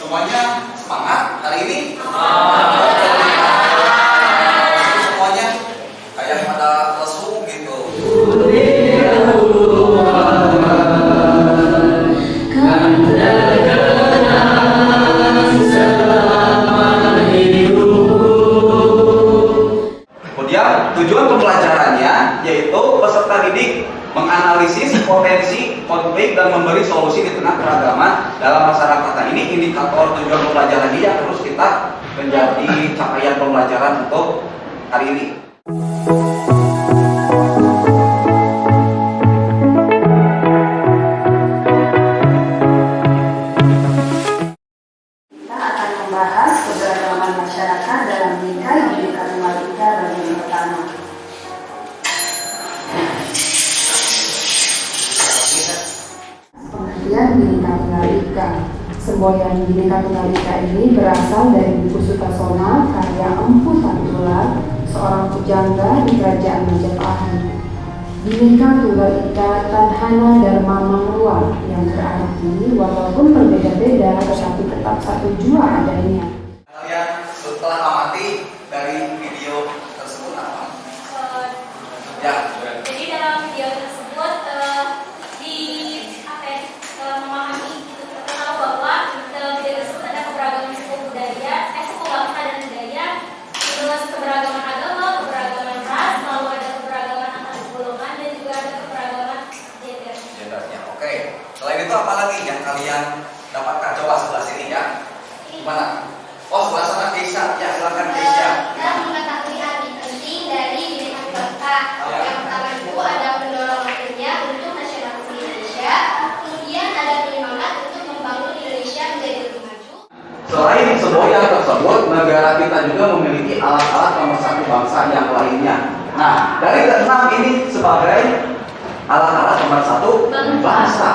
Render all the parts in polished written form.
Semuanya semangat hari ini? Semuanya kayak pada lesu gitu. Kemudian tujuan pembelajarannya yaitu peserta didik menganalisis potensi, konflik, dan memberi solusi di tengah keragaman dalam masyarakat. Nah, ini indikator tujuan pembelajaran ini yang terus kita menjadi capaian pembelajaran untuk hari ini. Kita akan membahas keberagaman masyarakat dalam Bhinneka Tunggal Ika bagian pertama. Pengertian Bhinneka Tunggal Ika. Semboyan Bhinneka Tunggal Ika ini berasal dari buku Sutasona karya Empu Tantula, seorang pujangga di Kerajaan Majapahit. Bhinneka Tunggal Ika Tadhana Dharma Mangruah, yang berarti walaupun berbeda-beda tetapi tetap satu jua adanya. Kalian setelah amati dari video tersebut apa? Ya. Jadi dalam video tersebut memahami kita tahu bahwa video tersebut ada keberagaman suku budaya, suku bangsa dan budaya, terus keberagaman agama, keberagaman ras, lalu ada keberagaman antar golongan dan juga ada keberagaman gender. Gendernya. Oke. Selain itu apa lagi yang kalian dapatkan? Coba sebelah sini ya. Gimana? Oh, sebelah sana Keisha. Ya, silakan Keisha. Kita mengetahui arti penting dari Bhinneka Tunggal Ika. Yang pertama itu ada pendorong kerja untuk nasionalisme Indonesia. Kemudian ada penyemangat untuk membangun Indonesia menjadi lebih maju. Selain semboyan tersebut, negara kita juga memiliki alat-alat pemersatu bangsa yang lainnya. Nah, dari keenam ini sebagai alat-alat pemersatu bangsa.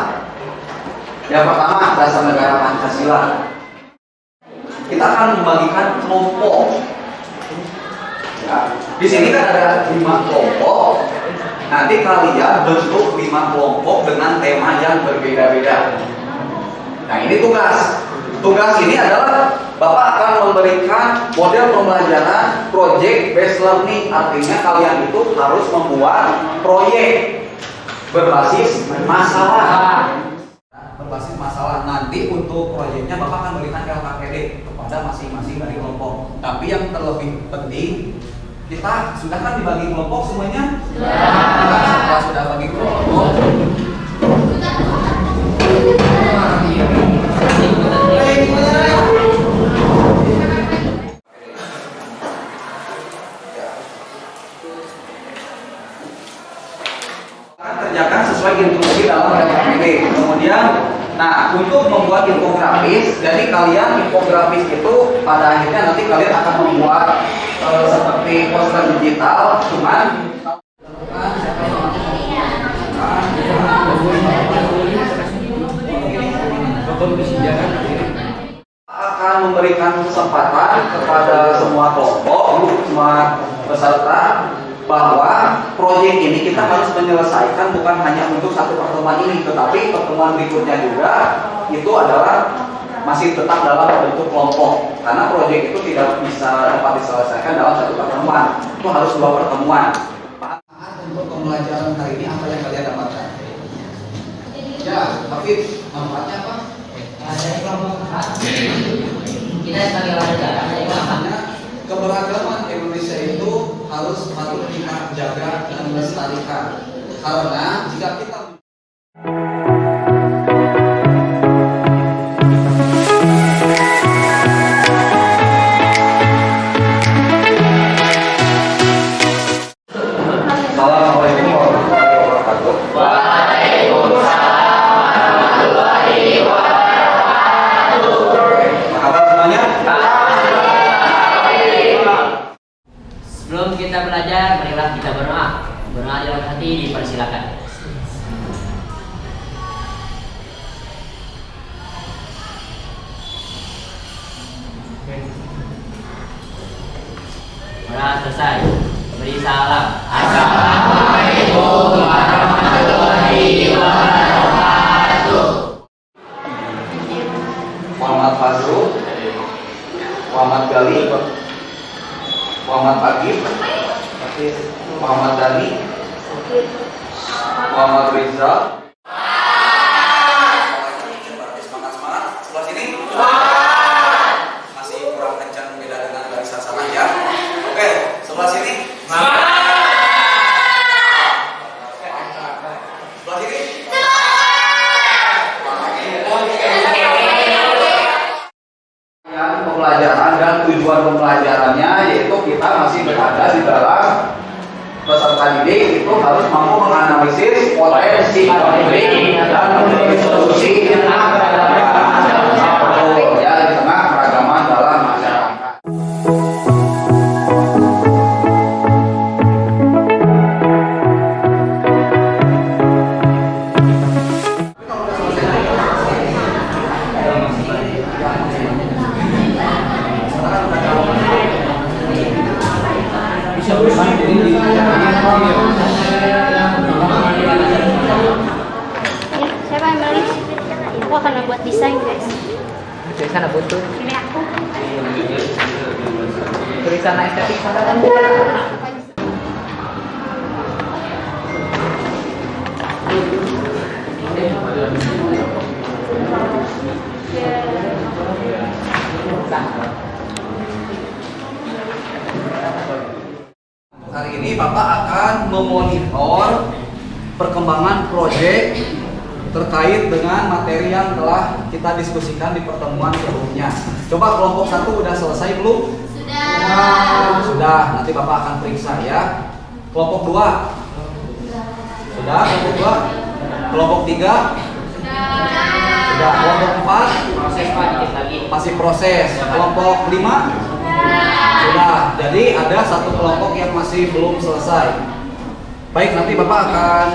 Yang pertama, dasar negara Pancasila. Kita akan membagikan kelompok. Ya, di sini kan ada 5 kelompok. Nanti kalian bentuk 5 kelompok dengan tema yang berbeda-beda. Nah, ini tugas. Tugas ini adalah Bapak akan memberikan model pembelajaran project based learning. Artinya kalian itu harus membuat proyek berbasis masalah. Berbasis masalah. Nanti untuk proyeknya Bapak akan berikan LKPD kepada masing-masing dari kelompok. Tapi yang terlebih penting, kita sudah kan dibagi kelompok semuanya? Sudah bagi kelompok. Kerjakan sesuai instruksi dalam LKPD. Kemudian, nah untuk membuat infografis, jadi kalian infografis itu pada akhirnya nanti kalian akan membuat seperti poster digital, cuman akan memberikan kesempatan kepada semua kelompok, semua peserta, bahwa proyek ini kita harus menyelesaikan bukan hanya untuk satu pertemuan ini, tetapi pertemuan berikutnya juga itu adalah masih tetap dalam bentuk kelompok, karena proyek itu tidak bisa dapat diselesaikan dalam satu pertemuan, itu harus 2 pertemuan. Untuk pembelajaran hari ini apa yang kalian dapatkan? Ya, tapi manfaatnya apa? Kita sebagai warga negara keberagaman Indonesia itu harus patut kita jaga dan melestarikan, karena jika kita Assalamualaikum warahmatullahi wabarakatuh. Waalaikumsalam warahmatullahi wabarakatuh. Apa semuanya? Sebelum kita belajar, marilah kita berdoa. Berdoa dalam hati dipersilakan. Berdoa selesai. Beri salam. Assalamualaikum warahmatullahi wabarakatuh. Muhammad Fazrul, Muhammad Gali, Muhammad Agib, Muhammad Dani, Muhammad Rizal. Semangat semangat. Sebelah sini. Masih kurang kencang beda dengan barisan sana ya. Oke, sebelah sini. Sebelah sini. Yang pembelajaran dan tujuan pembelajarannya yaitu kita masih berada di dalam peserta didik itu harus mampu menganalisis potensi konflik dan memberi solusi yang ada ya di tengah keragaman dalam masyarakat. Siapa yang beli? Aku akan membuat desain, guys. Tulisan apa tuh? Ini aku. Tulisan estetik sana. Hari ini Bapak akan memonitor perkembangan proyek terkait dengan materi yang telah kita diskusikan di pertemuan sebelumnya. Coba kelompok 1 udah selesai belum? Sudah, nanti Bapak akan periksa ya. Kelompok 2? Sudah, kelompok 2? Kelompok 3? Sudah, kelompok 4? Proses Pak, dikit lagi. Masih proses. Kelompok 5? Sudah, jadi ada satu kelompok yang masih belum selesai. Baik, nanti Bapak akan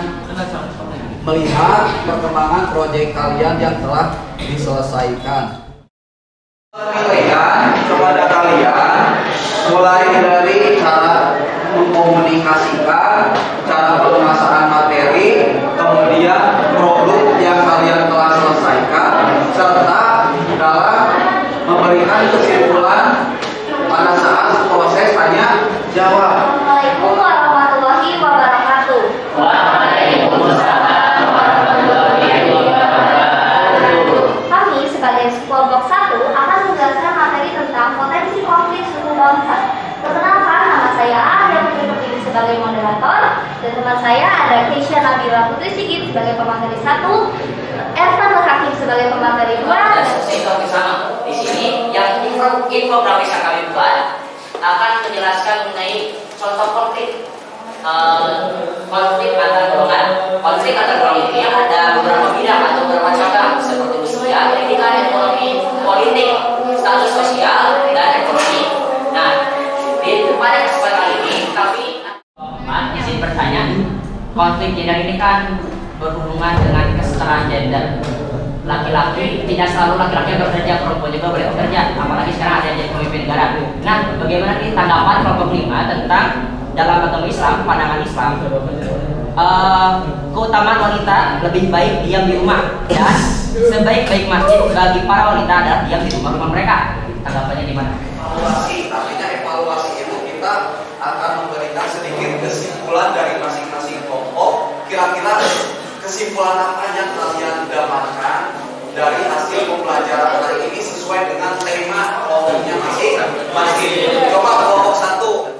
melihat perkembangan proyek kalian yang telah diselesaikan. Penilaian kepada kalian mulai dari cara mengkomunikasikan, cara pemasaran materi, kemudian produk yang kalian telah selesaikan, serta dalam memberikan kesimpulan pada saat proses tanya jawab. Assalamualaikum warahmatullahi wabarakatuh. Kami sebagai kelompok 1 akan menjelaskan materi tentang potensi konflik suku bangsa. Perkenalkan, nama saya A yang Putri sebagai moderator dan teman saya ada Keisha Nabila Putri Sigit sebagai pemateri 1, Ervan Hakim sebagai pemateri 2. Di sini yang infografis yang kami buat akan menjelaskan mengenai contoh konflik antar golongan. Konflik antar golongan ini ada beberapa bidang atau beberapa cabang seperti usia, pendidikan, ekonomi, politik, status sosial, dan ekonomi. Nah, pada kesempatan ini kami izin bertanya, konflik gender ini kan berhubungan dengan kesetaraan gender. Laki-laki tidak selalu laki-laki yang bekerja, perempuan juga boleh bekerja, apalagi sekarang ada yang jadi pemimpin negara. Nah, bagaimana nih tanggapan kelompok 5 tentang dalam agama Islam, pandangan Islam, keutamaan wanita lebih baik diam di rumah dan sebaik-baik masjid bagi para wanita adalah diam di rumah mereka. Tanggapannya gimana? Evaluasi, artinya evaluasi itu kita akan memberikan sedikit kesimpulan dari masing-masing kelompok. Kira-kira kesimpulan apa yang kalian dapatkan dari hasil pembelajaran hari ini sesuai dengan tema kelompoknya masing-masing. Coba kelompok 1.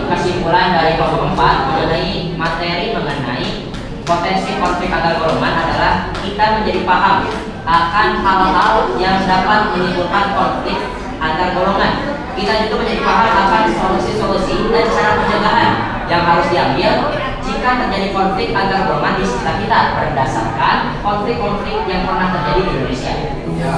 Kesimpulan dari kelompok 4 mengenai materi mengenai potensi konflik antar golongan adalah kita menjadi paham akan hal-hal yang dapat menimbulkan konflik antar golongan. Kita juga menjadi paham akan solusi-solusi dan cara pencegahan yang harus diambil jika terjadi konflik antar golongan di sekitar kita berdasarkan konflik-konflik yang pernah terjadi di Indonesia. Ya.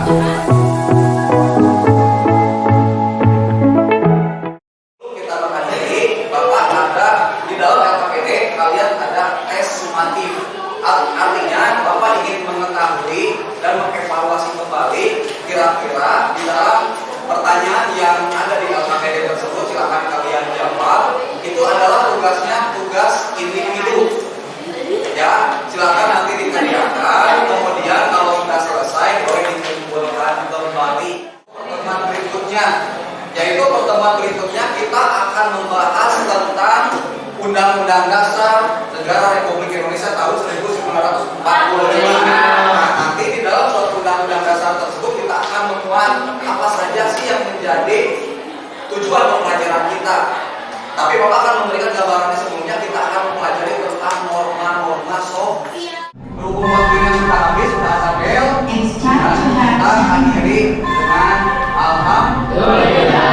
Kita mengakhiri, Bapak ada di dalam LKPD kalian ada tes sumatif. Artinya Bapak ingin mengetahui dan mengevaluasi kembali kira-kira di dalam pertanyaan yang ada di LKPD tersebut, silakan kalian jawab. Itu adalah tugas individu. Ya, silakan nanti dikerjakan. Kemudian kalau sudah selesai boleh dikumpulkan kembali. Pertemuan berikutnya, yaitu pertemuan berikutnya kita akan membahas tentang Undang-Undang Dasar Negara Republik Indonesia tahun 1945. Nah, nanti di dalam suatu Undang-Undang Dasar tersebut kita akan memuat apa saja sih yang menjadi tujuan pembelajaran kita. Tapi Bapak akan memberikan gambarannya sebelumnya. Kita akan mempelajari tentang norma-norma sosial. Berhubung waktunya sudah habis, sudah azan bel, kita akhiri dengan alhamdulillah.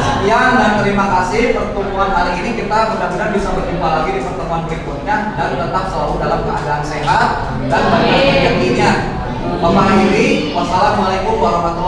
Sekian dan terima kasih pertemuan hari ini. Kita mudah-mudahan bisa berjumpa lagi di pertemuan berikutnya dan tetap selalu dalam keadaan sehat dan banyak rezekinya. Bapak akhiri, wassalamualaikum warahmatullahi wabarakatuh.